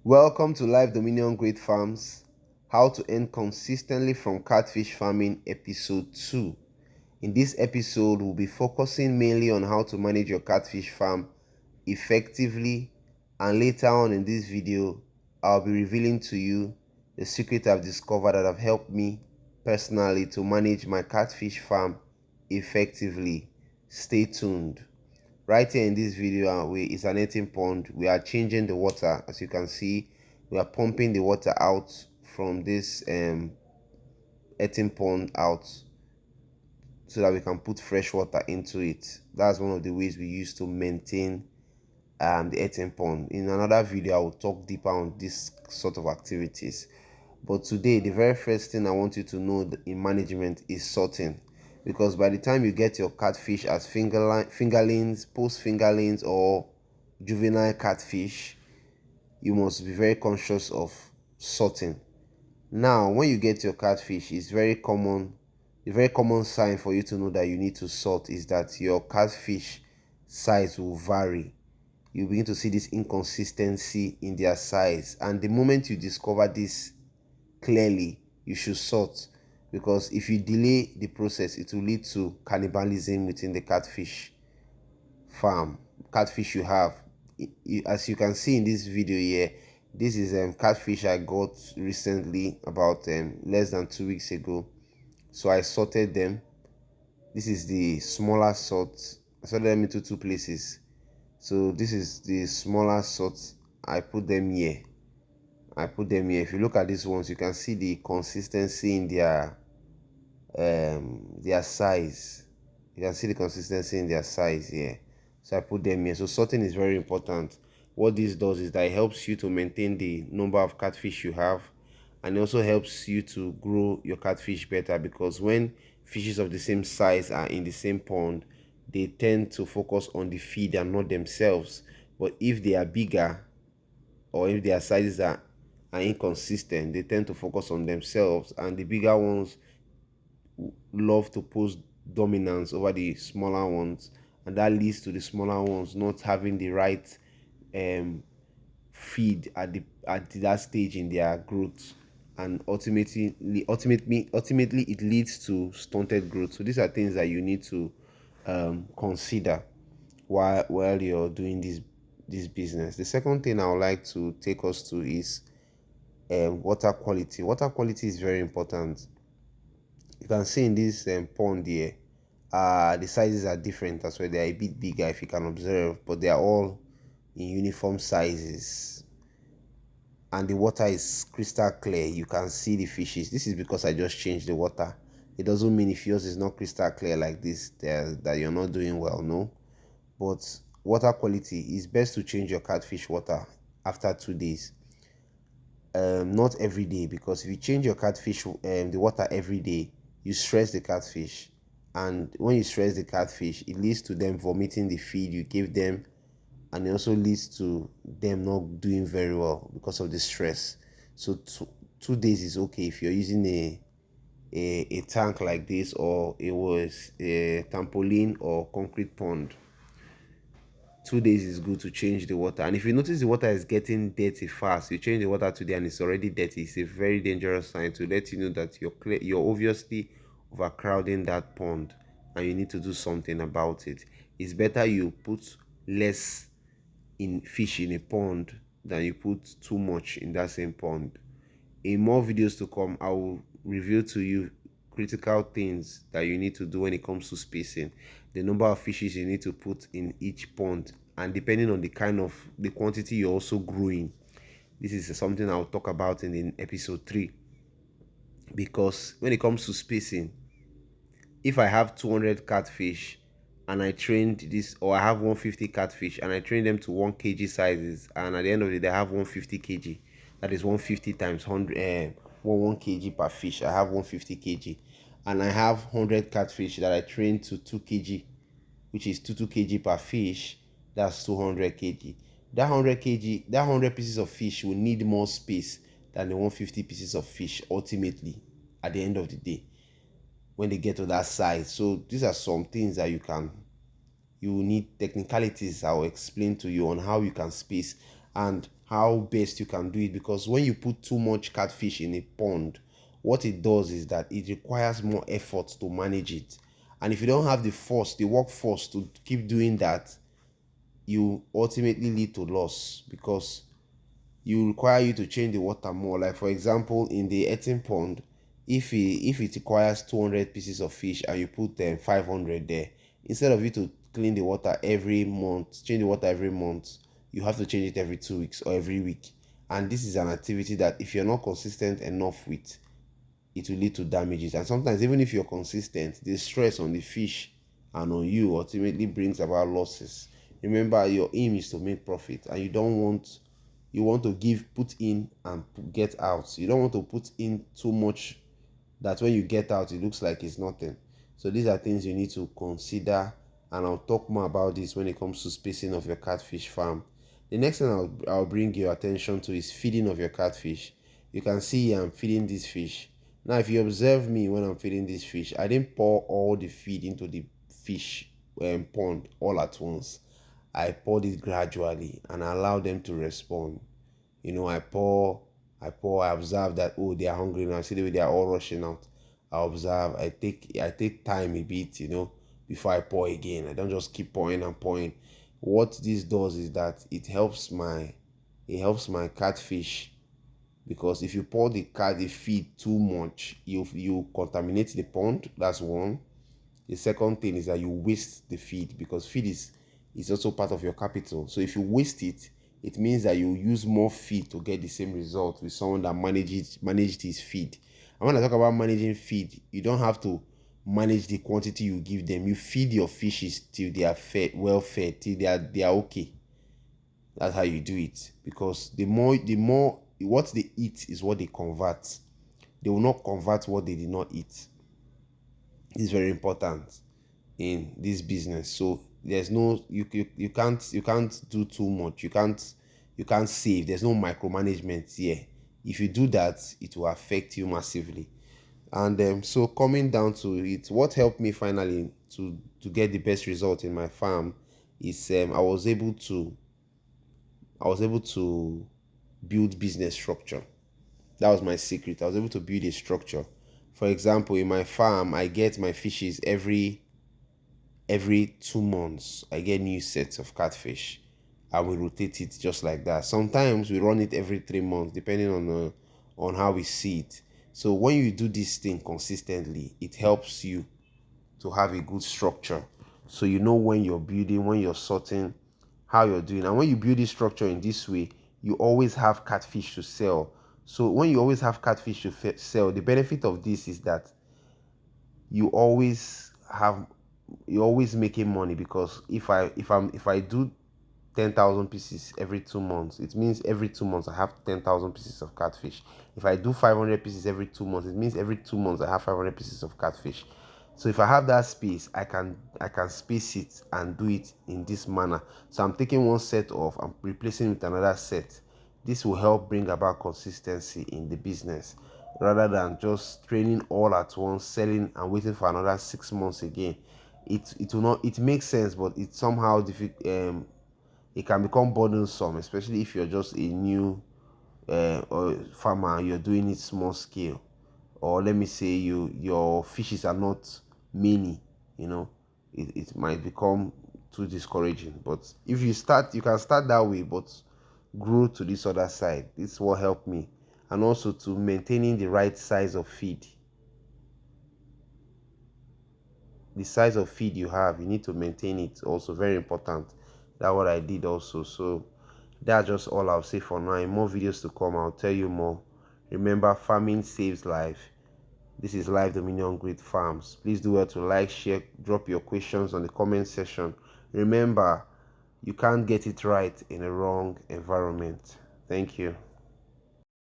Welcome to Live Dominion Great Farms, How to Earn Consistently from Catfish Farming Episode 2. In this episode, we'll be focusing mainly on how to manage your catfish farm effectively, and later on in this video, I'll be revealing to you the secret I've discovered that have helped me personally to manage my catfish farm effectively. Stay tuned. Right here in this video, it's an netting pond. We are changing the water. As you can see, we are pumping the water out from this netting pond out so that we can put fresh water into it. That's one of the ways we use to maintain the netting pond. In another video, I will talk deeper on this sort of activities. But today, the very first thing I want you to know in management is sorting. Because by the time you get your catfish as fingerlings, post fingerlings, or juvenile catfish, you must be very conscious of sorting. Now, when you get your catfish, it's very common. The very common sign for you to know that you need to sort is that your catfish size will vary. You begin to see this inconsistency in their size, and the moment you discover this clearly, you should sort, because if you delay the process, it will lead to cannibalism within the catfish catfish you have. As you can see in this video here, this is catfish I got recently, about less than 2 weeks ago. So I sorted them. This is the smaller sort. I sorted them into two places. So this is the smaller sort. I put them here. If you look at these ones, you can see the consistency in their size. You can see the consistency in their size here. So I put them here. So sorting is very important. What this does is that it helps you to maintain the number of catfish you have, and it also helps you to grow your catfish better, because when fishes of the same size are in the same pond, they tend to focus on the feed and not themselves. But if they are bigger, or if their sizes are inconsistent, they tend to focus on themselves, and the bigger ones love to pose dominance over the smaller ones, and that leads to the smaller ones not having the right feed at that stage in their growth, and ultimately it leads to stunted growth. So these are things that you need to consider while you're doing this business. The second thing I would like to take us to is water quality. Water quality is very important. You can see in this pond here, the sizes are different as well. They are a bit bigger, if you can observe, but they are all in uniform sizes, and the water is crystal clear. You can see the fishes. This is because I just changed the water. It doesn't mean if yours is not crystal clear like this that you're not doing well, no. But water quality is best to change your catfish water after 2 days. Not every day, because if you change your catfish the water every day, you stress the catfish, and when you stress the catfish, it leads to them vomiting the feed you gave them, and it also leads to them not doing very well because of the stress. So 2 days is okay if you're using a tank like this, or it was a trampoline or concrete pond. 2 days is good to change the water. And if you notice the water is getting dirty fast, you change the water today and it's already dirty, it's a very dangerous sign to let you know that you're obviously overcrowding that pond, and you need to do something about it. It's better you put less in fish in a pond than you put too much in that same pond. In more videos to come, I will reveal to you critical things that you need to do when it comes to spacing, the number of fishes you need to put in each pond, and depending on the quantity you're also growing. This is something I'll talk about in episode 3. Because when it comes to spacing, if I have 200 catfish and I trained this, or I have 150 catfish and I train them to 1 kg sizes, and at the end of the day I have 150 kg, that is 150 times 100, 1 kg per fish. I have 150 kg, and I have 100 catfish that I train to 2 kg, which is 2 kg per fish. That's 200 kg. That 100 pieces of fish will need more space than the 150 pieces of fish ultimately at the end of the day, when they get to that size. So these are some things that you need technicalities I'll explain to you on how you can space and how best you can do it. Because when you put too much catfish in a pond, what it does is that it requires more effort to manage it. And if you don't have the workforce to keep doing that, you ultimately lead to loss, because you require you to change the water more. Like for example, in the eating pond, if it requires 200 pieces of fish and you put 500 there, instead of you to clean the water every month, change the water every month, you have to change it every 2 weeks or every week. And this is an activity that if you're not consistent enough with, it will lead to damages. And sometimes even if you're consistent, the stress on the fish and on you ultimately brings about losses. Remember, your aim is to make profit, and you want to put in and get out. You don't want to put in too much that when you get out it looks like it's nothing. So these are things you need to consider, and I'll talk more about this when it comes to spacing of your catfish farm. The next thing I'll bring your attention to is feeding of your catfish. You can see I'm feeding this fish. Now if you observe me when I'm feeding this fish, I didn't pour all the feed into the fish pond all at once. I poured it gradually and allow them to respond. I observe that, oh, they are hungry now. See the way they are all rushing out. I observe, I take time a bit, before I pour again. I don't just keep pouring and pouring. What this does is that it helps my catfish, because if you pour the feed too much, you contaminate the pond. That's one. The second thing is that you waste the feed, because feed is also part of your capital. So if you waste it, it means that you use more feed to get the same result with someone that managed his feed. And when I talk about managing feed, you don't have to manage the quantity you give them. You feed your fishes till they are well fed, till they are okay. That's how you do it. Because the more what they eat is what they convert. They will not convert what they did not eat. It's very important in this business. So there's no you can't do too much. You can't save. There's no micromanagement here. If you do that, it will affect you massively. And so coming down to it, what helped me finally to get the best result in my farm is I was able to build business structure. That was my secret. I was able to build a structure. For example, in my farm, I get my fishes every 2 months. I get new sets of catfish, and we rotate it just like that. Sometimes we run it every 3 months, depending on how we see it. So when you do this thing consistently, it helps you to have a good structure. So you know when you're building, when you're sorting, how you're doing. And when you build this structure in this way, you always have catfish to sell. So when you always have catfish to sell, the benefit of this is that you always have you're always making money. Because if I do 10,000 pieces every 2 months, it means every 2 months I have 10,000 pieces of catfish. If I do 500 pieces every 2 months, it means every 2 months I have 500 pieces of catfish. So if I have that space, I can space it and do it in this manner. So I'm taking one set off, I'm replacing with another set. This will help bring about consistency in the business, rather than just training all at once, selling and waiting for another 6 months again. It will not. It makes sense, but it's somehow difficult. It can become burdensome, especially if you're just a new or farmer. You're doing it small scale, or let me say your fishes are not many. You know, it might become too discouraging. But if you can start that way, but grow to this other side. This will help me, and also to maintaining the right size of feed. The size of feed you have, you need to maintain it. Also very important. That's what I did also. So that's just all I'll say for now. In more videos to come, I'll tell you more. Remember, farming saves life. This is Live Dominion Great Farms. Please do well to like, share, drop your questions on the comment section. Remember, you can't get it right in a wrong environment. Thank you.